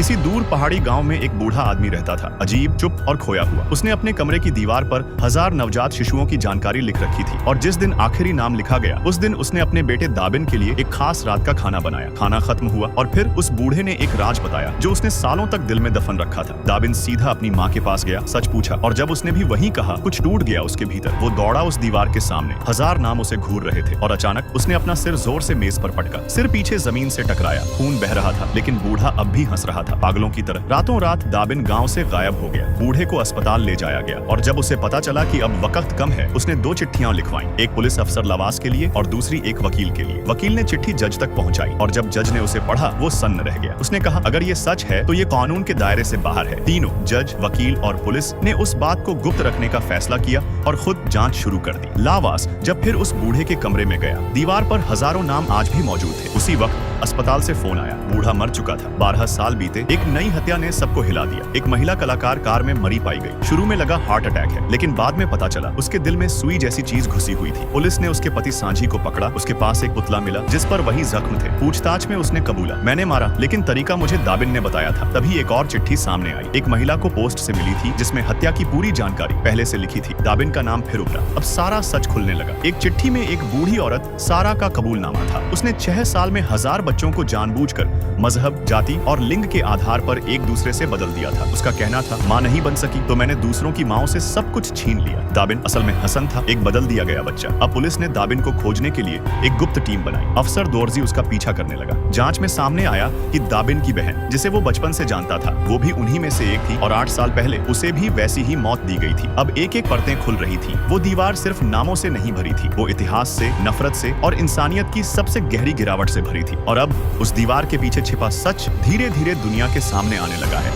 किसी दूर पहाड़ी गांव में एक बूढ़ा आदमी रहता था, अजीब, चुप और खोया हुआ। उसने अपने कमरे की दीवार पर 1000 नवजात शिशुओं की जानकारी लिख रखी थी और जिस दिन आखिरी नाम लिखा गया उस दिन उसने अपने बेटे दाबिन के लिए एक खास रात का खाना बनाया। खाना खत्म हुआ और फिर उस बूढ़े ने एक राज बताया जो उसने सालों तक दिल में दफन रखा था। दाबिन सीधा अपनी माँ के पास गया, सच पूछा और जब उसने भी वही कहा कुछ टूट गया उसके भीतर। वो दौड़ा उस दीवार के सामने, 1000 नाम उसे घूर रहे थे और अचानक उसने अपना सिर जोर से मेज पर पटका। सिर पीछे जमीन से टकराया, खून बह रहा था लेकिन बूढ़ा अब भी हंस रहा था पागलों की तरह। रातों रात दाबिन गांव से गायब हो गया। बूढ़े को अस्पताल ले जाया गया और जब उसे पता चला कि अब वक्त कम है उसने 2 चिट्ठियां लिखवाई, एक पुलिस अफसर लवास के लिए और दूसरी एक वकील के लिए। वकील ने चिट्ठी जज तक पहुंचाई और जब जज ने उसे पढ़ा वो सन्न रह गया। उसने कहा अगर ये सच है तो ये कानून के दायरे से बाहर है। तीनों, जज, वकील और पुलिस ने उस बात को गुप्त रखने का फैसला किया और खुद जांच शुरू कर दी। लावास जब फिर उस बूढ़े के कमरे में गया, दीवार पर हजारों नाम आज भी मौजूद थे। उसी वक्त अस्पताल से फोन आया, बूढ़ा मर चुका था। 12 साल बीते, एक नई हत्या ने सबको हिला दिया। एक महिला कलाकार कार में मरी पाई गई। शुरू में लगा हार्ट अटैक है लेकिन बाद में पता चला उसके दिल में सुई जैसी चीज घुसी हुई थी। पुलिस ने उसके पति सांझी को पकड़ा, उसके पास एक पुतला मिला जिस पर वही जख्म थे। पूछताछ में उसने कबूला, मैंने मारा लेकिन तरीका मुझे दाबिन ने बताया था। तभी एक और चिट्ठी सामने आई, एक महिला को पोस्ट से मिली थी जिसमें हत्या की पूरी जानकारी पहले से लिखी थी। दाबिन का नाम फिर उभरा, अब सारा सच खुलने लगा। एक चिट्ठी में एक बूढ़ी औरत सारा का कबूलनामा था। उसने 6 साल में 1000 बच्चों को जानबूझकर मजहब, जाति और लिंग के आधार पर एक दूसरे से बदल दिया था। उसका कहना था माँ नहीं बन सकी तो मैंने दूसरों की माँओं से सब कुछ छीन लिया। दाबिन असल में हसन था, एक बदल दिया गया बच्चा। अब पुलिस ने दाबिन को खोजने के लिए एक गुप्त टीम बनाई। अफसर दोरजी उसका पीछा करने लगा। जांच में सामने आया कि दाबिन की बहन, जिसे वो बचपन से जानता था, वो भी उन्हीं में से एक थी और 8 साल पहले उसे भी वैसी ही मौत दी गई थी। अब एक एक परतें खुल रही थी। वो दीवार सिर्फ नामों से नहीं भरी थी, वो इतिहास से, नफरत से और इंसानियत की सबसे गहरी गिरावट से भरी थी। और अब उस दीवार के पीछे छिपा सच धीरे धीरे दुनिया के सामने आने लगा है।